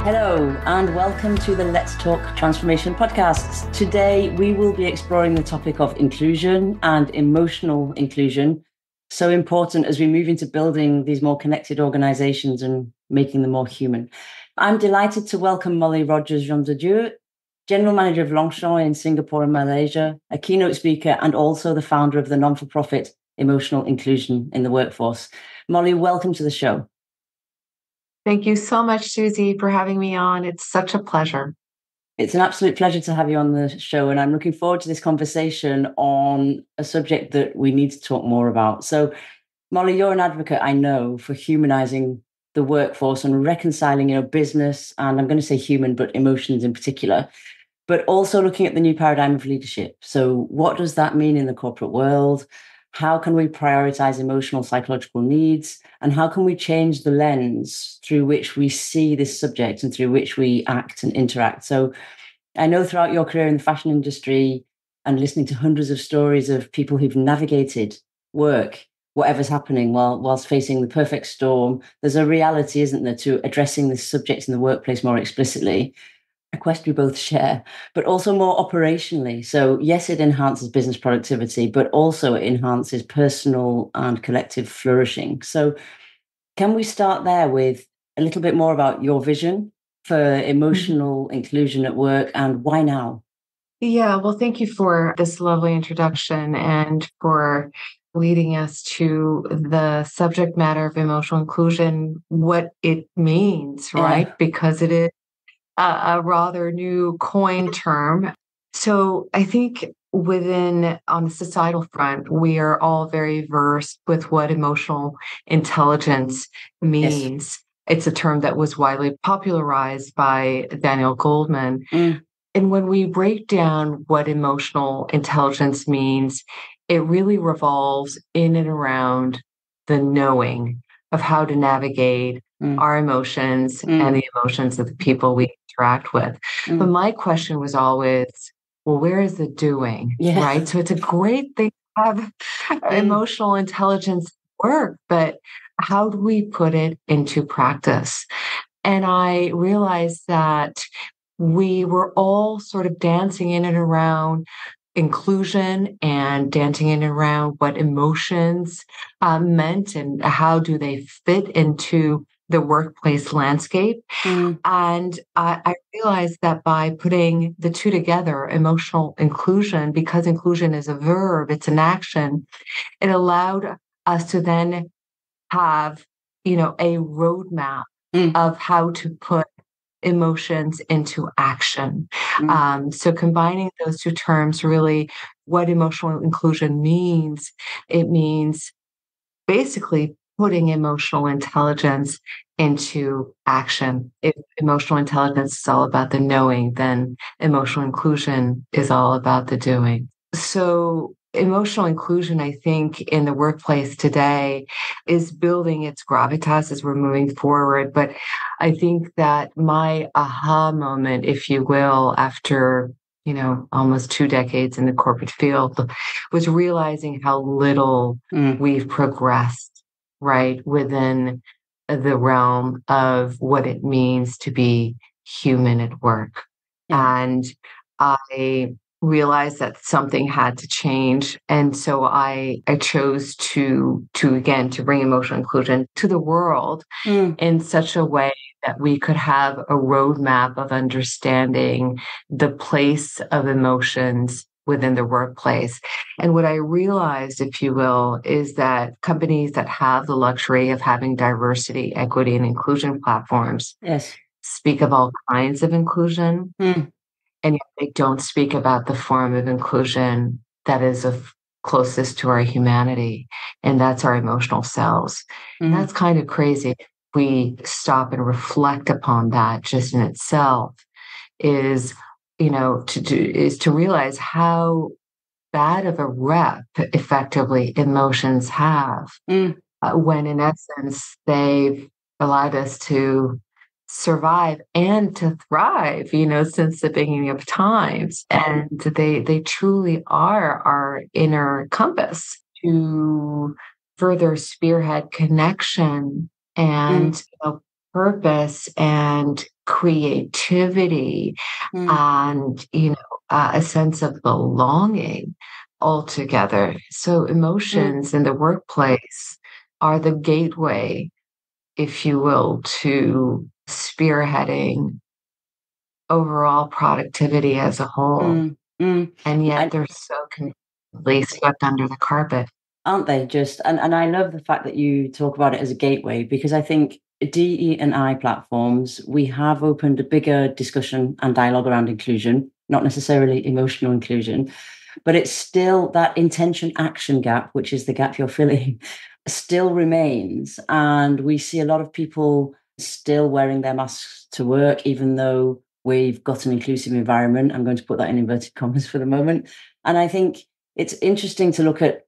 Hello, and welcome to the Let's Talk Transformation podcast. Today, we will be exploring the topic of inclusion and emotional inclusion, so important as we move into building these more connected organizations and making them more human. I'm delighted to welcome Mollie Rogers-Dieu, General Manager of Longchamp in Singapore and Malaysia, a keynote speaker, and also the founder of the non-for-profit Emotional Inclusion in the Workforce. Mollie, welcome to the show. Thank you so much, Susie, for having me on. It's such a pleasure. It's an absolute pleasure to have you on the show, and I'm looking forward to this conversation on a subject that we need to talk more about. So, Mollie, you're an advocate, I know, for humanizing the workforce and reconciling, business, and I'm going to say human, but emotions in particular, but also looking at the new paradigm of leadership. So what does that mean in the corporate world? How can we prioritize emotional, psychological needs? And how can we change the lens through which we see this subject and through which we act and interact? So I know throughout your career in the fashion industry and listening to hundreds of stories of people who've navigated work, whatever's happening whilst facing the perfect storm, there's a reality, isn't there, to addressing this subject in the workplace more explicitly. A quest we both share, but also more operationally. So yes, it enhances business productivity, but also it enhances personal and collective flourishing. So can we start there with a little bit more about your vision for emotional inclusion at work and why now? Yeah, well, thank you for this lovely introduction and for leading us to the subject matter of emotional inclusion, what it means, right? Yeah. Because it is a rather new coin term. So I think on the societal front, we are all very versed with what emotional intelligence means. Yes. It's a term that was widely popularized by Daniel Goleman. And when we break down what emotional intelligence means, it really revolves in and around the knowing of how to navigate our emotions and the emotions of the people we interact with. But my question was always, well, where is the doing? Yeah. Right? So it's a great thing to have emotional intelligence work, but how do we put it into practice? And I realized that we were all sort of dancing in and around inclusion and dancing in and around what emotions meant and how do they fit into the workplace landscape. And I realized that by putting the two together, emotional inclusion, because inclusion is a verb, it's an action, it allowed us to then have, a roadmap of how to put emotions into action. So combining those two terms, really what emotional inclusion means, it means basically putting emotional intelligence into action. If emotional intelligence is all about the knowing, then emotional inclusion is all about the doing. So emotional inclusion, I think, in the workplace today is building its gravitas as we're moving forward. But I think that my aha moment, if you will, after almost 2 decades in the corporate field, was realizing how little we've progressed, right, within the realm of what it means to be human at work. Yeah. And I realized that something had to change. And so I chose to bring emotional inclusion to the world in such a way that we could have a roadmap of understanding the place of emotions within the workplace. And what I realized, if you will, is that companies that have the luxury of having diversity, equity, and inclusion platforms speak of all kinds of inclusion. And yet they don't speak about the form of inclusion that is of closest to our humanity, and that's our emotional selves. That's kind of crazy. If we stop and reflect upon that just in itself is, to realize how bad of a rep effectively emotions have when in essence they've allowed us to survive and to thrive, since the beginning of times. And they truly are our inner compass to further spearhead connection and purpose and creativity Mm, and, a sense of belonging altogether. So mm, emotions in the workplace are the gateway, if you will, to spearheading overall productivity as a whole. mm, mm. And yet And they're so completely swept under the carpet. aren't they just? And I love the fact that you talk about it as a gateway, because I think DE&I platforms, we have opened a bigger discussion and dialogue around inclusion, not necessarily emotional inclusion, but it's still that intention action gap, which is the gap you're filling, still remains. And we see a lot of people still wearing their masks to work, even though we've got an inclusive environment. I'm going to put that in inverted commas for the moment. And I think it's interesting to look at,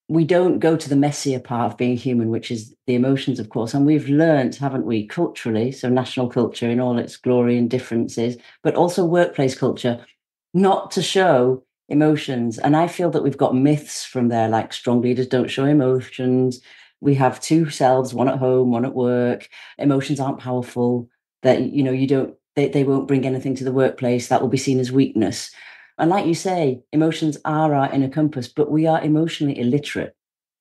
we don't go to the messier part of being human, which is the emotions, of course. And we've learned, haven't we, culturally, so national culture in all its glory and differences, but also workplace culture, not to show emotions. And I feel that we've got myths from there, like strong leaders don't show emotions. We have two selves, one at home, one at work. Emotions aren't powerful, that, you don't, they won't bring anything to the workplace. That will be seen as weakness. And like you say, emotions are our inner compass, but we are emotionally illiterate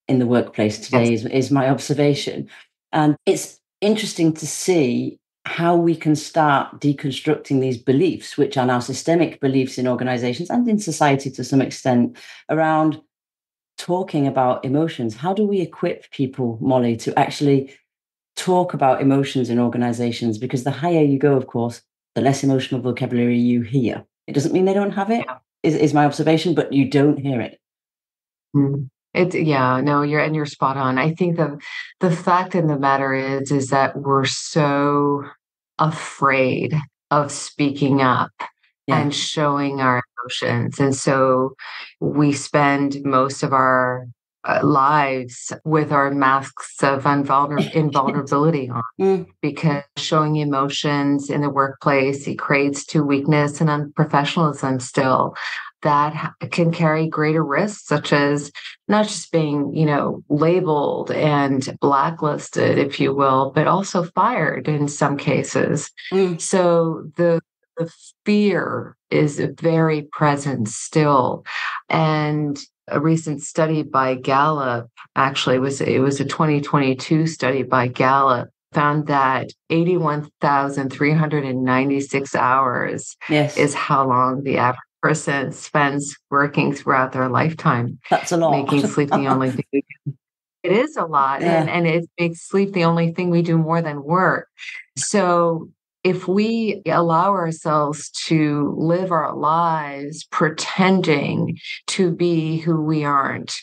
in the workplace Yes. today, is my observation. And it's interesting to see how we can start deconstructing these beliefs, which are now systemic beliefs in organizations and in society to some extent, around talking about emotions. How do we equip people, Molly, to actually talk about emotions in organizations? Because the higher you go, of course, the less emotional vocabulary you hear. It doesn't mean they don't have it, Yeah. is my observation, but you don't hear it. Mm. It's yeah, no, you're spot on. I think the fact of the matter is that we're so afraid of speaking up Yeah. and showing our emotions. And so we spend most of our lives with our masks of invulnerability on, Mm, because showing emotions in the workplace equates to weakness and unprofessionalism still that can carry greater risks, such as not just being, labeled and blacklisted, if you will, but also fired in some cases. mm, So the fear is very present still. And a recent study by Gallup, actually it was a 2022 study by Gallup, found that 81,396 hours yes. is how long the average person spends working throughout their lifetime, That's a lot. making sleep the only thing we do. It is a lot, Yeah. and it makes sleep the only thing we do more than work. So if we allow ourselves to live our lives pretending to be who we aren't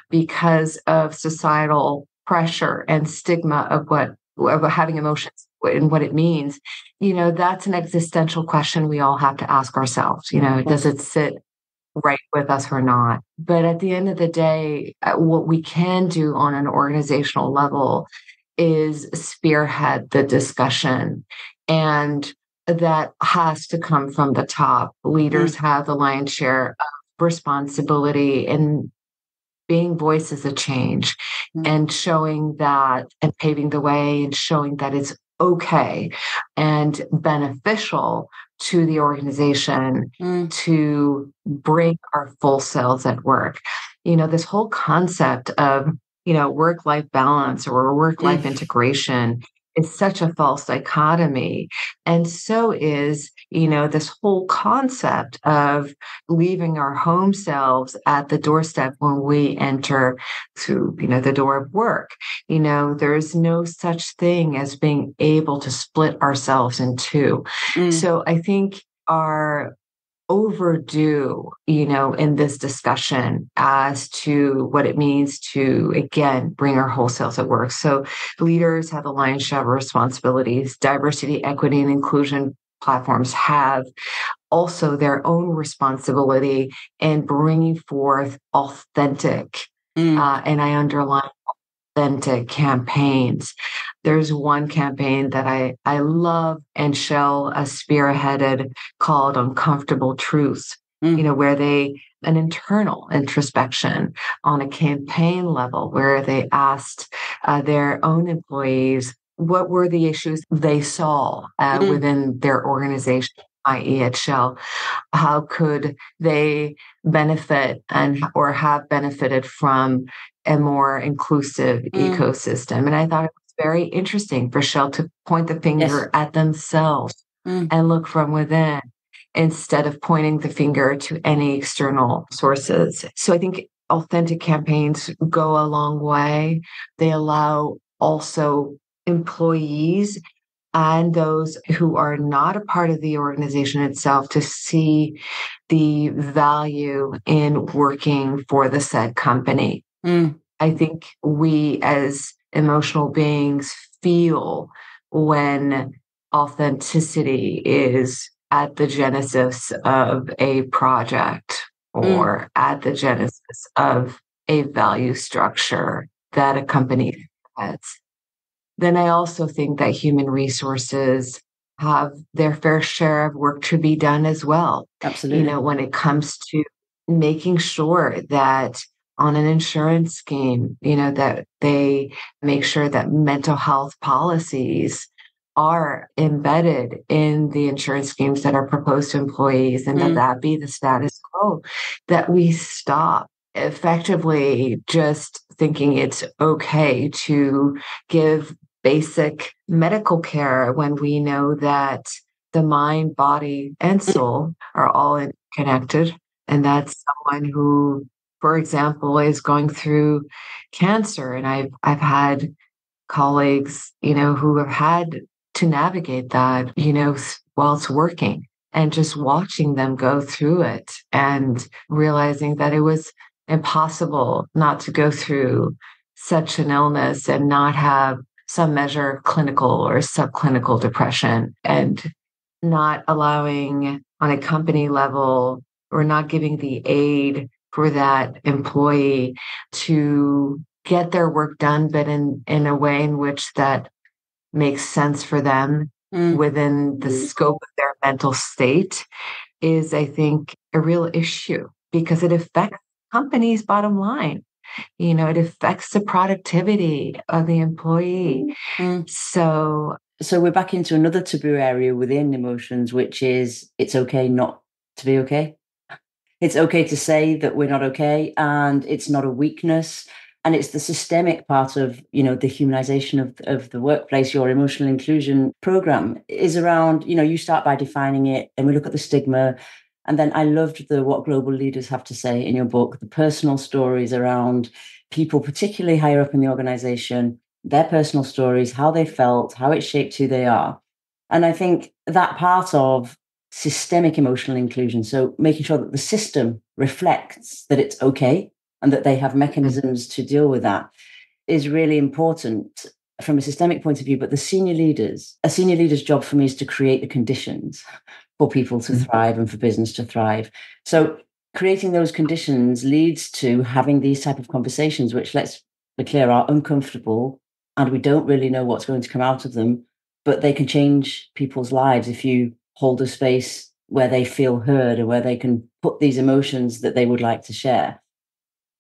because of societal pressure and stigma of having emotions and what it means, that's an existential question we all have to ask ourselves. Of Does course. it sit right with us or not? But at the end of the day, what we can do on an organizational level is spearhead the discussion. And that has to come from the top. Leaders Mm, have the lion's share of responsibility in being voices of change mm, and showing that and paving the way and showing that it's okay and beneficial to the organization mm, to bring our full selves at work. This whole concept of, work life balance or work mm, life integration is such a false dichotomy. And so is, this whole concept of leaving our home selves at the doorstep when we enter through, the door of work. There's no such thing as being able to split ourselves in two. mm, So I think our overdue, in this discussion as to what it means to, again, bring our whole selves at work. So leaders have the lion's share of responsibilities. Diversity, equity, and inclusion platforms have also their own responsibility in bringing forth authentic, mm, and I underline authentic campaigns. There's one campaign that I love and Shell spearheaded called Uncomfortable Truths, mm, where an internal introspection on a campaign level where they asked their own employees what were the issues they saw within their organization, i.e. at Shell? How could they benefit and or have benefited from a more inclusive ecosystem? And I thought it was very interesting for Shell to point the finger at themselves and look from within instead of pointing the finger to any external sources. So I think authentic campaigns go a long way. They allow also employees and those who are not a part of the organization itself to see the value in working for the said company. I think we as emotional beings feel when authenticity is at the genesis of a project or at the genesis of a value structure that a company has. Then I also think that human resources have their fair share of work to be done as well. Absolutely. When it comes to making sure that on an insurance scheme, that they make sure that mental health policies are embedded in the insurance schemes that are proposed to employees, and that be the status quo, that we stop effectively just thinking it's okay to give basic medical care when we know that the mind, body, and soul are all connected. And that's someone who, for example, is going through cancer. And I've had colleagues, who have had to navigate that, whilst working, and just watching them go through it and realizing that it was impossible not to go through such an illness and not have some measure of clinical or subclinical depression, and not allowing on a company level or not giving the aid for that employee to get their work done, but in a way in which that makes sense for them within the scope of their mental state is, I think, a real issue because it affects company's bottom line. It affects the productivity of the employee. So we're back into another taboo area within emotions, which is it's okay not to be okay. It's okay to say that we're not okay, and it's not a weakness. And it's the systemic part of, the humanization of the workplace. Your emotional inclusion program is around, you start by defining it, and we look at the stigma. And then I loved what global leaders have to say in your book, the personal stories around people, particularly higher up in the organization, their personal stories, how they felt, how it shaped who they are. And I think that part of systemic emotional inclusion, so making sure that the system reflects that it's okay and that they have mechanisms to deal with that, is really important from a systemic point of view. But a senior leader's job for me is to create the conditions for people to thrive and for business to thrive. So creating those conditions leads to having these type of conversations, which, let's be clear, are uncomfortable, and we don't really know what's going to come out of them, but they can change people's lives if you hold a space where they feel heard and where they can put these emotions that they would like to share.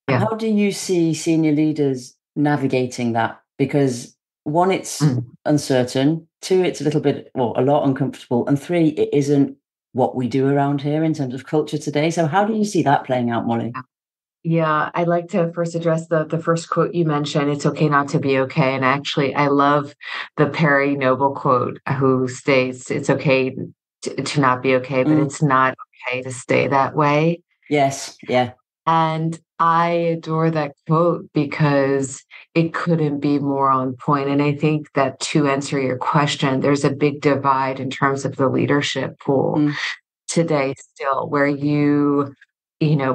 Yeah. How do you see senior leaders navigating that? Because one, it's uncertain. Two, it's a little bit, a lot uncomfortable. And three, it isn't what we do around here in terms of culture today. So how do you see that playing out, Mollie? Yeah, I'd like to first address the first quote you mentioned, it's okay not to be okay. And actually, I love the Perry Noble quote, who states, it's okay to not be okay, but it's not okay to stay that way. Yes, yeah. And I adore that quote because it couldn't be more on point. And I think that to answer your question, there's a big divide in terms of the leadership pool today still, where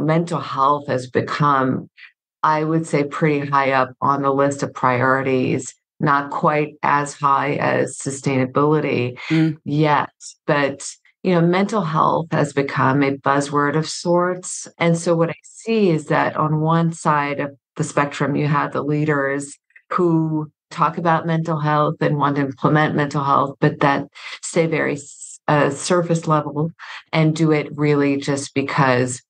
mental health has become, I would say, pretty high up on the list of priorities, not quite as high as sustainability yet, but mental health has become a buzzword of sorts. And so what I see is that on one side of the spectrum, you have the leaders who talk about mental health and want to implement mental health, but that stay very surface level and do it really just because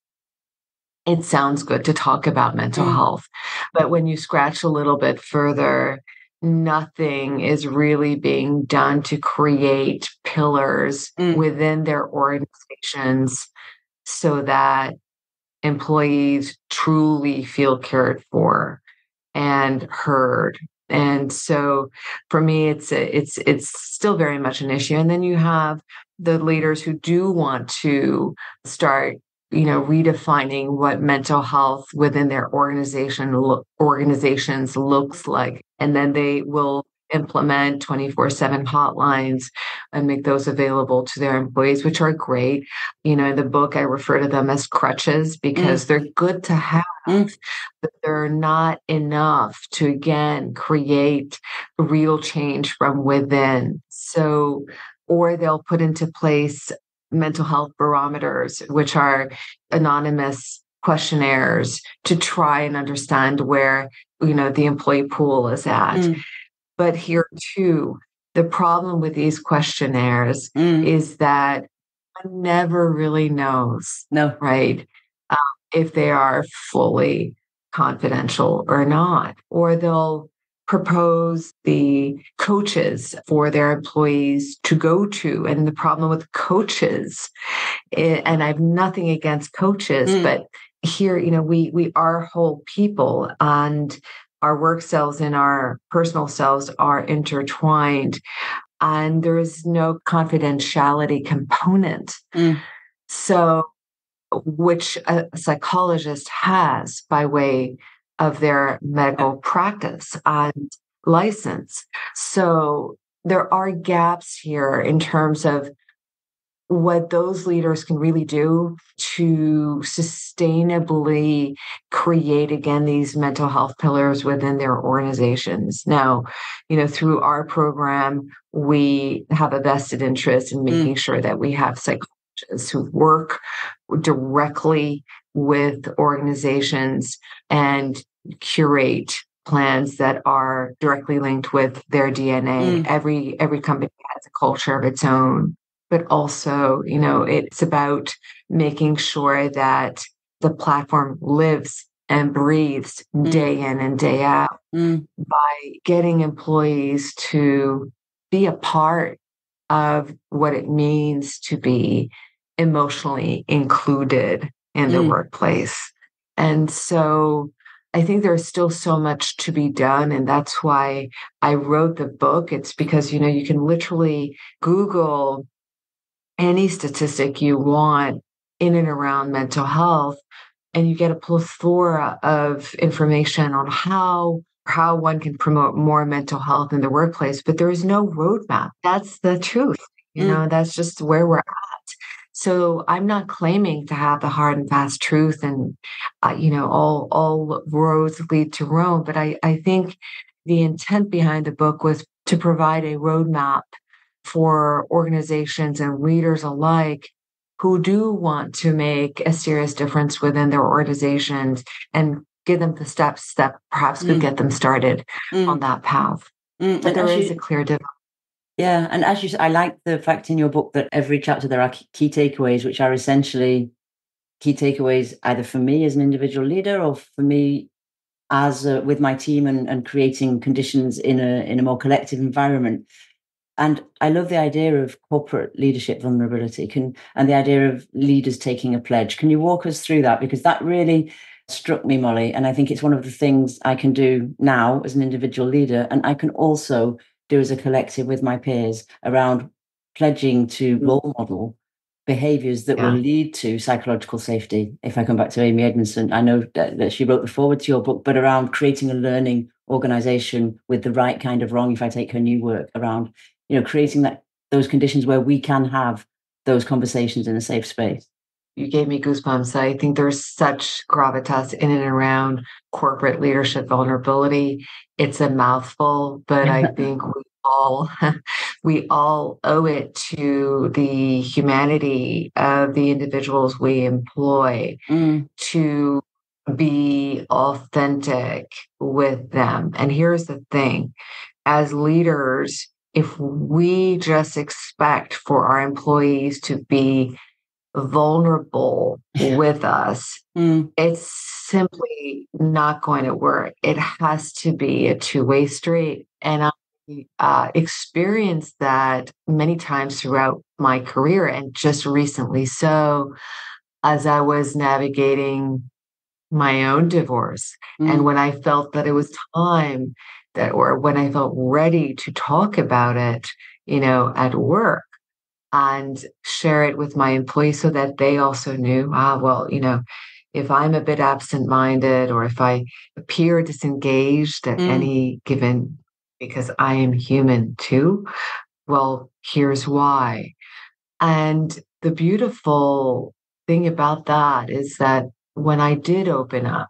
it sounds good to talk about mental health. But when you scratch a little bit further, nothing is really being done to create pillars within their organizations so that employees truly feel cared for and heard. And so for me, it's still very much an issue. And then you have the leaders who do want to start, redefining what mental health within their organizations looks like. And then they will implement 24/7 hotlines and make those available to their employees, which are great. In the book, I refer to them as crutches because they're good to have, but they're not enough to, again, create real change from within. So, or they'll put into place mental health barometers, which are anonymous questionnaires to try and understand where, the employee pool is at. But here too, the problem with these questionnaires is that one never really knows, right? If they are fully confidential or not, or they'll propose the coaches for their employees to go to. And the problem with coaches, and I have nothing against coaches, but here, we are whole people, and our work selves and our personal selves are intertwined, and there is no confidentiality component. So, which a psychologist has by way of their medical practice and license. So there are gaps here in terms of what those leaders can really do to sustainably create, again, these mental health pillars within their organizations. Now, through our program, we have a vested interest in making sure that we have psychologists who work directly with organizations and curate plans that are directly linked with their DNA. Every company has a culture of its own. But also, it's about making sure that the platform lives and breathes day in and day out by getting employees to be a part of what it means to be emotionally included in the workplace. And so I think there's still so much to be done. And that's why I wrote the book. It's because, you can literally Google any statistic you want in and around mental health, and you get a plethora of information on how one can promote more mental health in the workplace, but there is no roadmap. That's the truth. That's just where we're at. So I'm not claiming to have the hard and fast truth and, all roads lead to Rome. But I think the intent behind the book was to provide a roadmap for organizations and leaders alike who do want to make a serious difference within their organizations and give them the steps that perhaps could get them started on that path. But there is a clear difference. Yeah. And as you said, I like the fact in your book that every chapter there are key takeaways, which are essentially key takeaways either for me as an individual leader or for me as with my team and creating conditions in a more collective environment. And I love the idea of corporate leadership vulnerability and the idea of leaders taking a pledge. Can you walk us through that? Because that really struck me, Mollie. And I think it's one of the things I can do now as an individual leader. And I can also do as a collective with my peers around pledging to role model behaviors that will lead to psychological safety. If I come back to Amy Edmondson, I know that she wrote the foreword to your book, but around creating a learning organization with the right kind of wrong, if I take her new work around, creating those conditions where we can have those conversations in a safe space. You gave me goosebumps. I think there's such gravitas in and around corporate leadership vulnerability. It's a mouthful, but I think we all owe it to the humanity of the individuals we employ to be authentic with them. And here's the thing, as leaders, if we just expect for our employees to be vulnerable with us, it's simply not going to work. It has to be a two-way street. And I experienced that many times throughout my career, and just recently so, as I was navigating my own divorce. And when I felt that it was time that, or when I felt ready to talk about it, at work and share it with my employees so that they also knew, well, if I'm a bit absent-minded or if I appear disengaged at any given, because I am human too, well, here's why. And the beautiful thing about that is that when I did open up,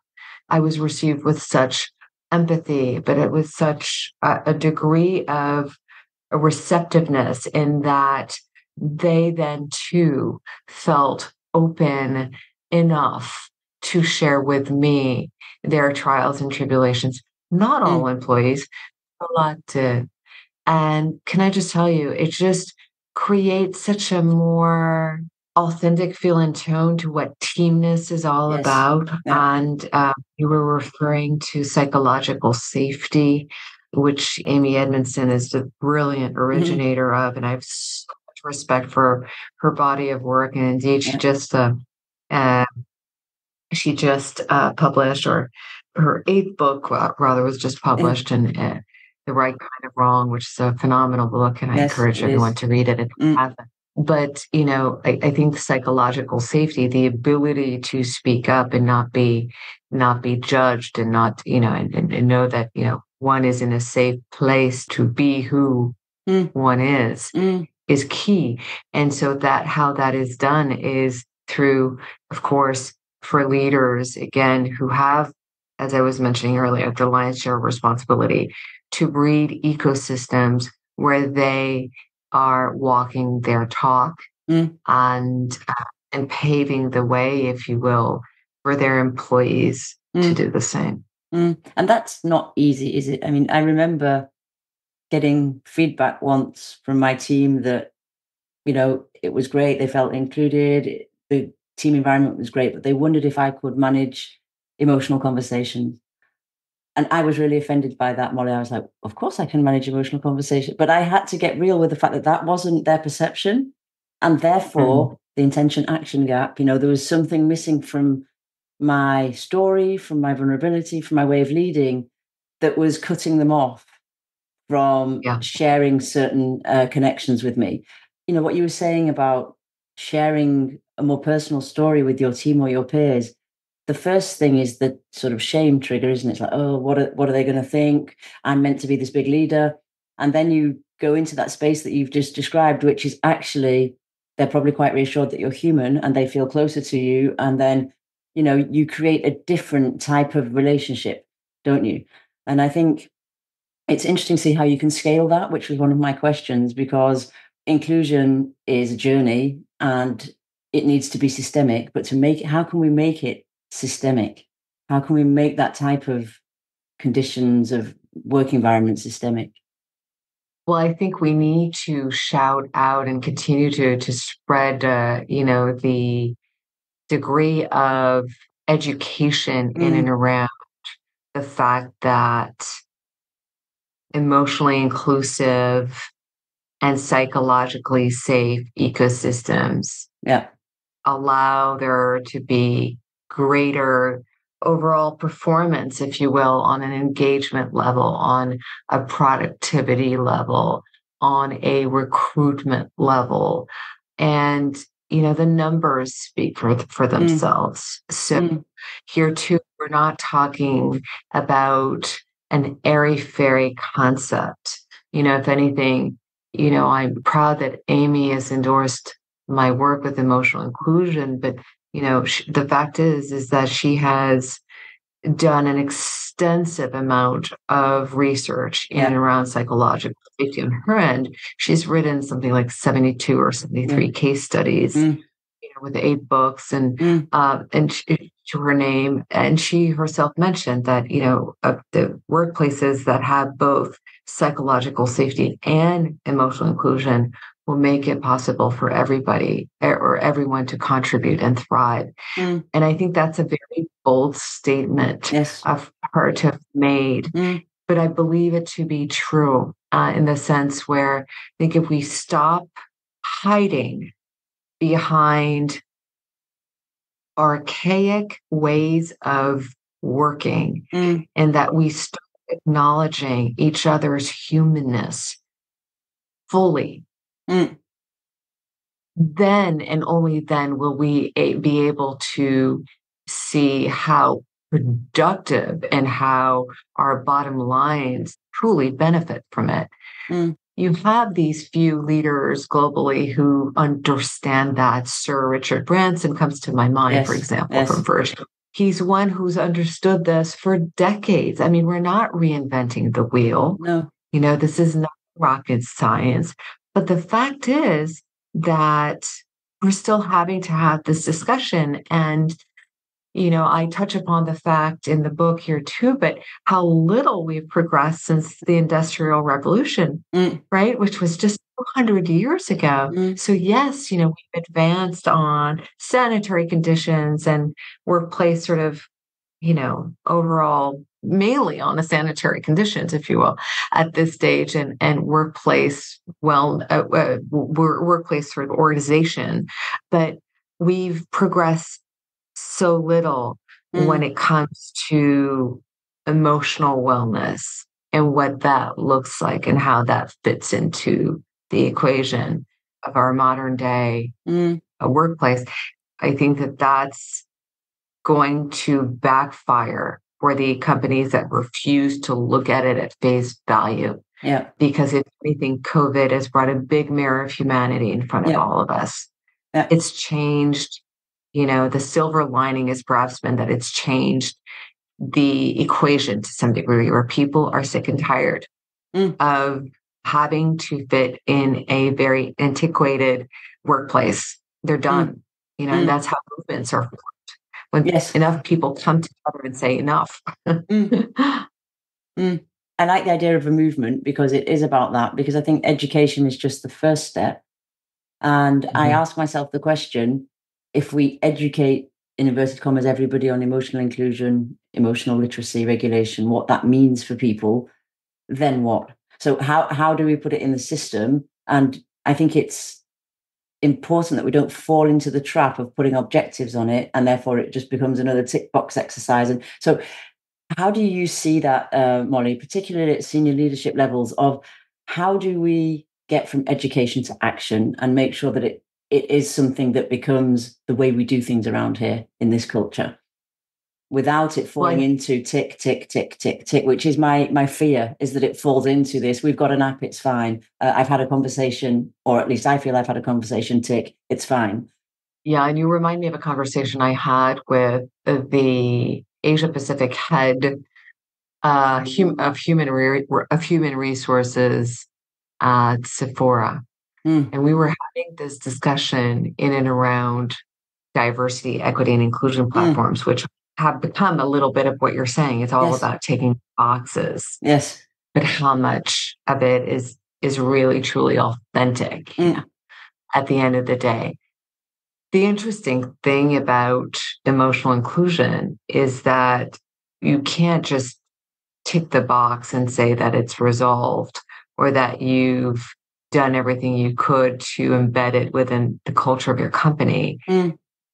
I was received with such empathy, but it was such a degree of a receptiveness in that they then too felt open enough to share with me their trials and tribulations. Not all employees, a lot did. And can I just tell you, it just creates such a more authentic feel and tone to what teamness is all Yes. about. Yeah. And you were referring to psychological safety, which Amy Edmondson is the brilliant originator of. And I have so much respect for her body of work. And indeed, uh, she just published, or her eighth book, rather, was just published, and The Right Kind of Wrong, which is a phenomenal book, and I Yes, encourage it everyone is. to read it if they haven't. But, I think psychological safety, the ability to speak up and not be judged, and not, and know that, one is in a safe place to be who one is key. And so that how that is done is through, of course, for leaders, again, who have, as I was mentioning earlier, the lion's share of responsibility to breed ecosystems where they are walking their talk and paving the way, if you will, for their employees to do the same. And that's not easy, is it? I mean, I remember getting feedback once from my team that, it was great. They felt included. The team environment was great, but they wondered if I could manage emotional conversations. And I was really offended by that, Molly. I was like, of course I can manage emotional conversation. But I had to get real with the fact that that wasn't their perception. And therefore, the intention action gap, there was something missing from my story, from my vulnerability, from my way of leading that was cutting them off from sharing certain connections with me. What you were saying about sharing a more personal story with your team or your peers, the first thing is the sort of shame trigger, isn't it? It's like, oh, what are they going to think? I'm meant to be this big leader. And then you go into that space that you've just described, which is actually, they're probably quite reassured that you're human and they feel closer to you. And then, you create a different type of relationship, don't you? And I think it's interesting to see how you can scale that, which was one of my questions, because inclusion is a journey and it needs to be systemic. But how can we make it systemic? How can we make that type of conditions of work environment systemic? Well, I think we need to shout out and continue to spread, the degree of education in and around the fact that emotionally inclusive and psychologically safe ecosystems allow there to be greater overall performance, if you will, on an engagement level, on a productivity level, on a recruitment level. And, the numbers speak for themselves. So here too, we're not talking about an airy-fairy concept. If anything, I'm proud that Amy has endorsed my work with emotional inclusion, but the fact is that she has done an extensive amount of research in and around psychological safety on her end. She's written something like 72 or 73 case studies, with 8 books and to her name. And she herself mentioned that, the workplaces that have both psychological safety and emotional inclusion will make it possible for everybody or everyone to contribute and thrive. And I think that's a very bold statement of her to have made. but I believe it to be true in the sense where I think if we stop hiding behind archaic ways of working and that we start acknowledging each other's humanness fully, then and only then will we be able to see how productive and how our bottom lines truly benefit from it. You have these few leaders globally who understand that. Sir Richard Branson comes to my mind, for example, from Virgin. He's one who's understood this for decades. I mean, we're not reinventing the wheel. No. This is not rocket science. But the fact is that we're still having to have this discussion. And I touch upon the fact in the book here too, but how little we've progressed since the Industrial Revolution, right? Which was just 200 years ago. So yes, we've advanced on sanitary conditions and workplace sort of, overall, mainly on the sanitary conditions, if you will, at this stage and workplace, workplace sort of organization. But we've progressed so little when it comes to emotional wellness and what that looks like and how that fits into the equation of our modern day workplace. I think that that's going to backfire for the companies that refuse to look at it at face value. Yeah. Because if anything, COVID has brought a big mirror of humanity in front of all of us. Yeah. It's changed. The silver lining has perhaps been that it's changed the equation to some degree, where people are sick and tired of having to fit in a very antiquated workplace. They're done, and that's how movements are formed. When enough people come together and say enough. I like the idea of a movement because it is about that, because I think education is just the first step. And I ask myself the question, if we educate, in inverted commas, everybody on emotional inclusion, emotional literacy, regulation, what that means for people, then what? So how do we put it in the system? And I think it's important that we don't fall into the trap of putting objectives on it, and therefore it just becomes another tick box exercise. And so how do you see that, Mollie, particularly at senior leadership levels, of how do we get from education to action and make sure that it is something that becomes the way we do things around here in this culture, without it falling into tick, tick, tick, tick, tick, which is my fear, is that it falls into this. We've got an app, it's fine. I've had a conversation, or at least I feel I've had a conversation, tick, it's fine. Yeah, and you remind me of a conversation I had with the Asia Pacific head of human resources at Sephora. And we were having this discussion in and around diversity, equity, and inclusion platforms, which have become a little bit of what you're saying. It's all about taking boxes. Yes. But how much of it is really, truly authentic at the end of the day? The interesting thing about emotional inclusion is that you can't just tick the box and say that it's resolved or that you've done everything you could to embed it within the culture of your company,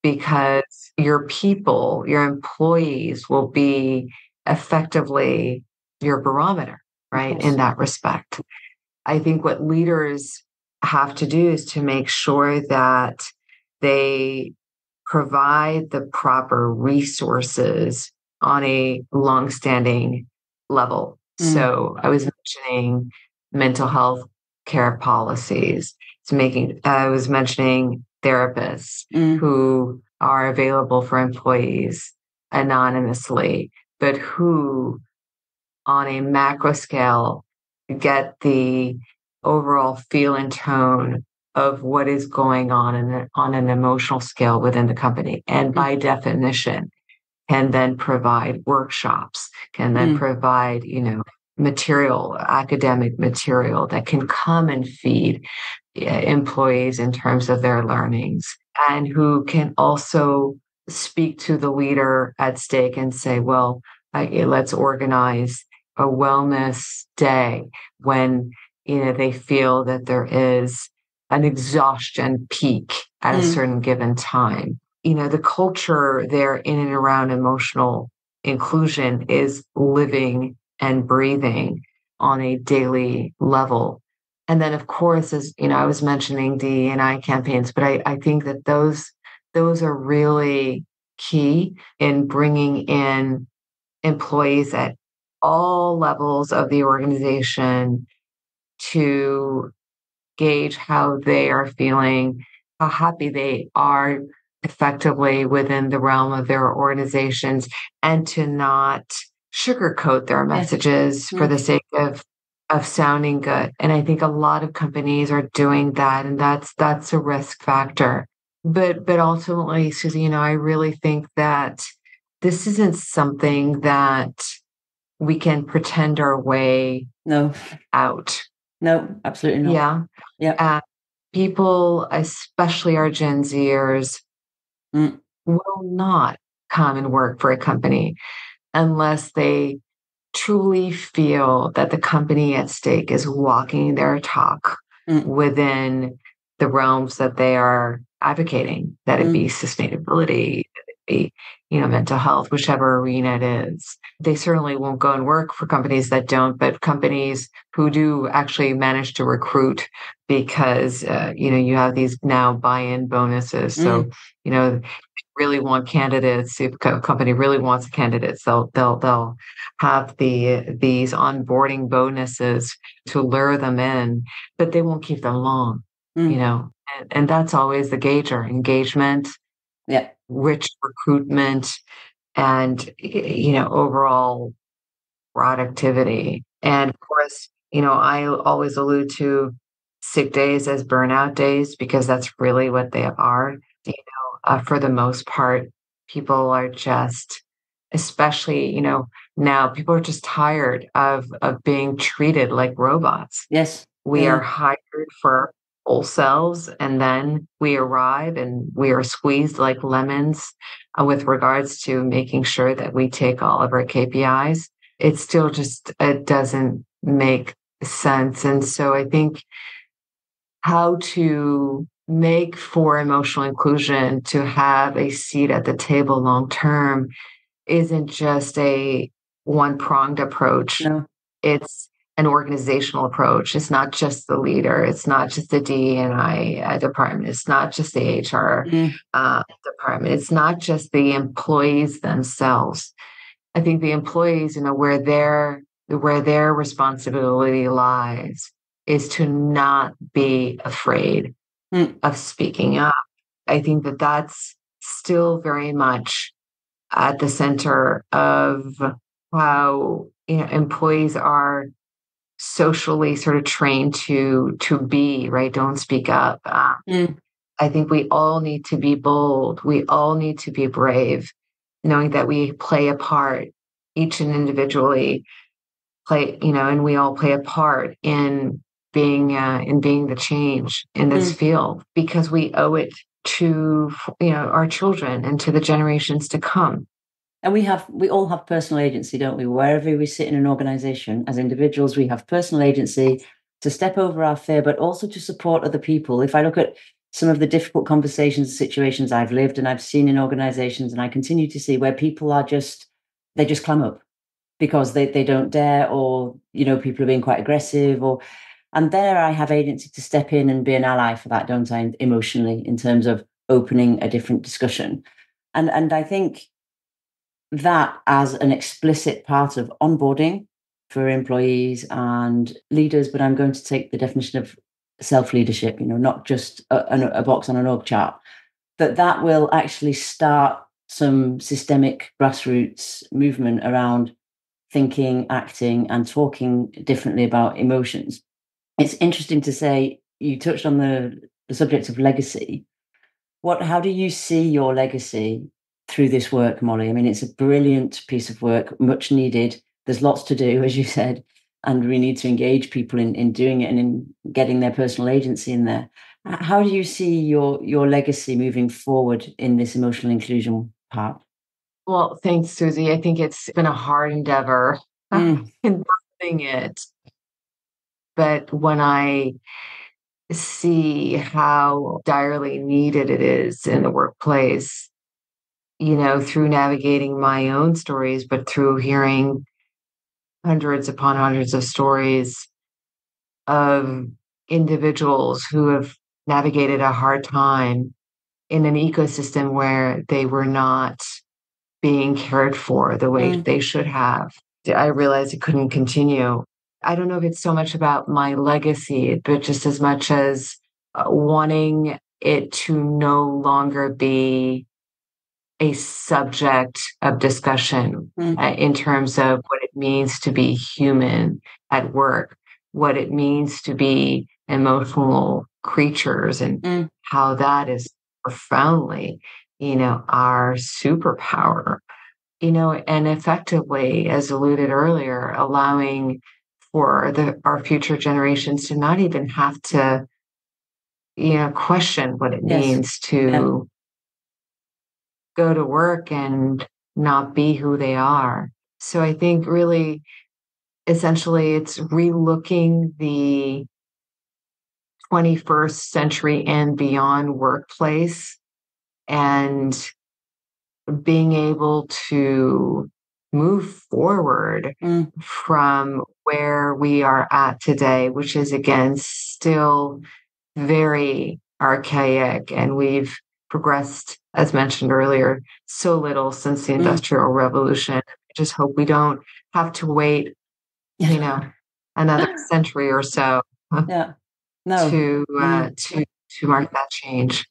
because your people, your employees will be effectively your barometer, right? In that respect. I think what leaders have to do is to make sure that they provide the proper resources on a longstanding level. So I was mentioning mental health care policies. I was mentioning therapists who are available for employees anonymously, but who on a macro scale get the overall feel and tone of what is going on an emotional scale within the company. And by definition, can then provide workshops, can then provide, material, academic material that can come and feed employees in terms of their learnings, and who can also speak to the leader at stake and say, well, let's organize a wellness day when, they feel that there is an exhaustion peak at a certain given time. The culture there in and around emotional inclusion is living and breathing on a daily level. And then, of course, as I was mentioning D&I campaigns, but I think that those are really key in bringing in employees at all levels of the organization to gauge how they are feeling, how happy they are effectively within the realm of their organizations, and to not sugarcoat their messages for the sake of sounding good. And I think a lot of companies are doing that, and that's a risk factor. But ultimately, Susie, I really think that this isn't something that we can pretend our way No. out. No, absolutely not. Yeah. Yeah. People, especially our Gen Zers, will not come and work for a company unless they truly feel that the company at stake is walking their talk within the realms that they are advocating, that it be sustainability, that it be, mental health, whichever arena it is. They certainly won't go and work for companies that don't, but companies who do actually manage to recruit because, you have these now buy-in bonuses. So, really want candidates. If a company really wants candidates, they'll have these onboarding bonuses to lure them in, but they won't keep them long, and that's always the gauger: engagement, rich recruitment, and overall productivity. And of course, I always allude to sick days as burnout days because that's really what they are. For the most part, people are just, especially, now people are just tired of being treated like robots. Yes. We are hired for whole selves, and then we arrive and we are squeezed like lemons with regards to making sure that we take all of our KPIs. It still just it doesn't make sense. And so I think how to make for emotional inclusion to have a seat at the table long term isn't just a one-pronged approach. No. It's an organizational approach. It's not just the leader. It's not just the D&I department. It's not just the HR department. It's not just the employees themselves. I think the employees, where their responsibility lies is to not be afraid of speaking up. I think that that's still very much at the center of how employees are socially sort of trained to be right. Don't speak up. I think we all need to be bold. We all need to be brave, knowing that we play a part, each and individually play, and we all play a part in being the change in this field because we owe it to our children and to the generations to come. And we all have personal agency, don't we? Wherever we sit in an organization, as individuals, we have personal agency to step over our fear, but also to support other people. If I look at some of the difficult conversations and situations I've lived and I've seen in organizations, and I continue to see where people are they just clam up because they don't dare, or, people are being quite aggressive, and there I have agency to step in and be an ally for that, don't I, emotionally, in terms of opening a different discussion. And I think that as an explicit part of onboarding for employees and leaders, but I'm going to take the definition of self-leadership, not just a box on an org chart, that will actually start some systemic grassroots movement around thinking, acting, and talking differently about emotions. It's interesting to say, you touched on the subject of legacy. How do you see your legacy through this work, Mollie? I mean, it's a brilliant piece of work, much needed. There's lots to do, as you said, and we need to engage people in doing it and in getting their personal agency in there. How do you see your legacy moving forward in this emotional inclusion part? Well, thanks, Susie. I think it's been a hard endeavor. Mm. in birthing it. But when I see how direly needed it is in the workplace, through navigating my own stories, but through hearing hundreds upon hundreds of stories of individuals who have navigated a hard time in an ecosystem where they were not being cared for the way Mm. they should have. I realized it couldn't continue. I don't know if it's so much about my legacy, but just as much as wanting it to no longer be a subject of discussion Mm. in terms of what it means to be human at work, what it means to be emotional creatures, and Mm. how that is profoundly, our superpower, and effectively, as alluded earlier, allowing for our future generations to not even have to, question what it Yes. means Yeah. to go to work and not be who they are. So I think really, essentially, it's relooking the 21st century and beyond workplace and being able to move forward Mm. from where we are at today, which is again still very archaic. And we've progressed, as mentioned earlier, so little since the Mm. Industrial Revolution. I just hope we don't have to wait, you know, another century or so Yeah. No. to Mm. mark that change.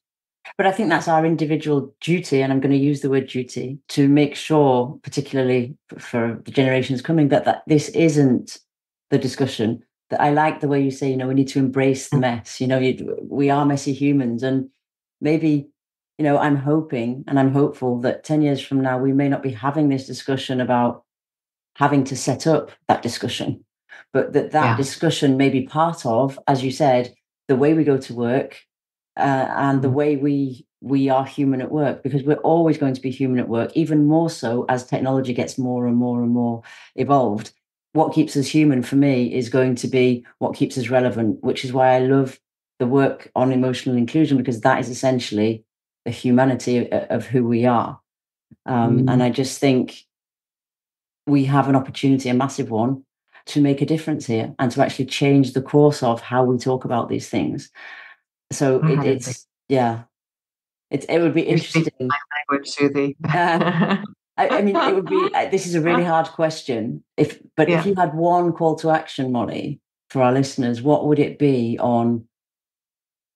But I think that's our individual duty, and I'm going to use the word duty to make sure, particularly for the generations coming, that this isn't the discussion. That I like the way you say, we need to embrace the mess. We are messy humans, and maybe, I'm hoping and I'm hopeful that 10 years from now we may not be having this discussion about having to set up that discussion, but that Yeah. discussion may be part of, as you said, the way we go to work, and the Mhm. way we are human at work, because we're always going to be human at work, even more so as technology gets more and more and more evolved. What keeps us human for me is going to be what keeps us relevant, which is why I love the work on emotional inclusion, because that is essentially the humanity of who we are. And I just think we have an opportunity, a massive one, to make a difference here and to actually change the course of how we talk about these things. So yeah, it would be You're speaking interesting. my language, Susie. Uh, I mean, it would be. This is a really hard question. But if Yeah. you had one call to action, Molly, for our listeners, what would it be on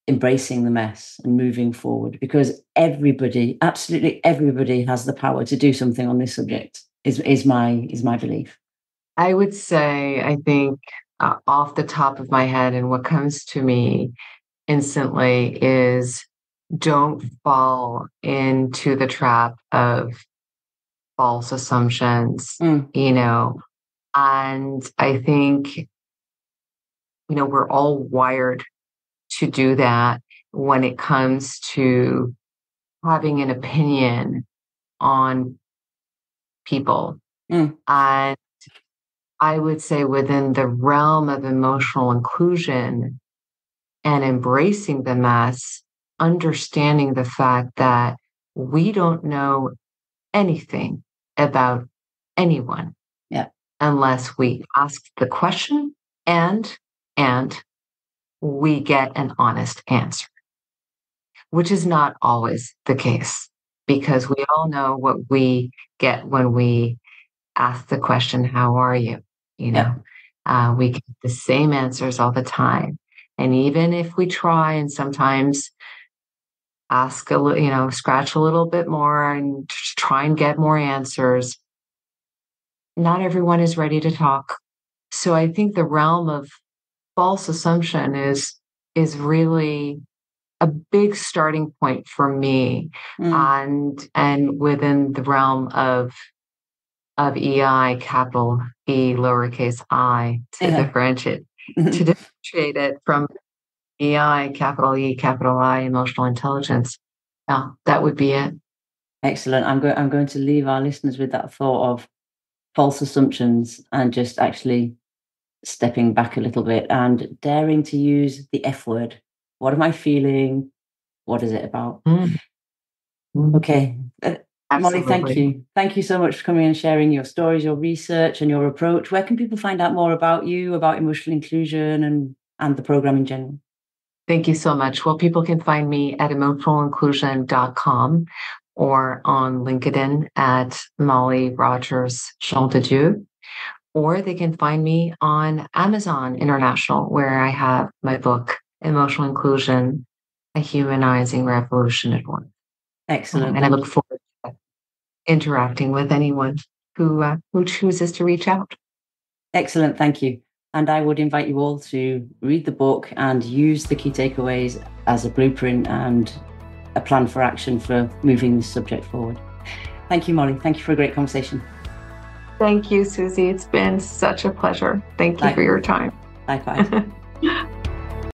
embracing the mess and moving forward? Because everybody, absolutely everybody, has the power to do something on this subject. Is my belief. I would say, I think, off the top of my head, and what comes to me instantly is don't fall into the trap of false assumptions, Mm. And I think, we're all wired to do that when it comes to having an opinion on people. Mm. And I would say within the realm of emotional inclusion and embracing the mess, understanding the fact that we don't know anything about anyone Yeah. unless we ask the question and we get an honest answer, which is not always the case because we all know what we get when we ask the question, how are you? Yeah. We get the same answers all the time. And even if we try and sometimes ask a little, scratch a little bit more and try and get more answers, not everyone is ready to talk. So I think the realm of false assumption is really a big starting point for me, Mm. and within the realm of EI, capital E, lowercase I, to Yeah. differentiate it from EI, capital E, capital I, emotional intelligence. Yeah, that would be it. Excellent. I'm going to leave our listeners with that thought of false assumptions and just actually stepping back a little bit and daring to use the F word. What am I feeling? What is it about? Okay. Mollie, thank you. Thank you so much for coming and sharing your stories, your research, and your approach. Where can people find out more about you, about emotional inclusion and the program in general? Thank you so much. Well, people can find me at emotionalinclusion.com or on LinkedIn at Mollie Rogers Jean de Dieu, or they can find me on Amazon International, where I have my book, Emotional Inclusion, A Humanizing Revolution at Work. Excellent. And I look forward to interacting with anyone who chooses to reach out. Excellent. Thank you. And I would invite you all to read the book and use the key takeaways as a blueprint and a plan for action for moving this subject forward. Thank you, Mollie. Thank you for a great conversation. Thank you, Susie. It's been such a pleasure. Thank you for your time. Likewise.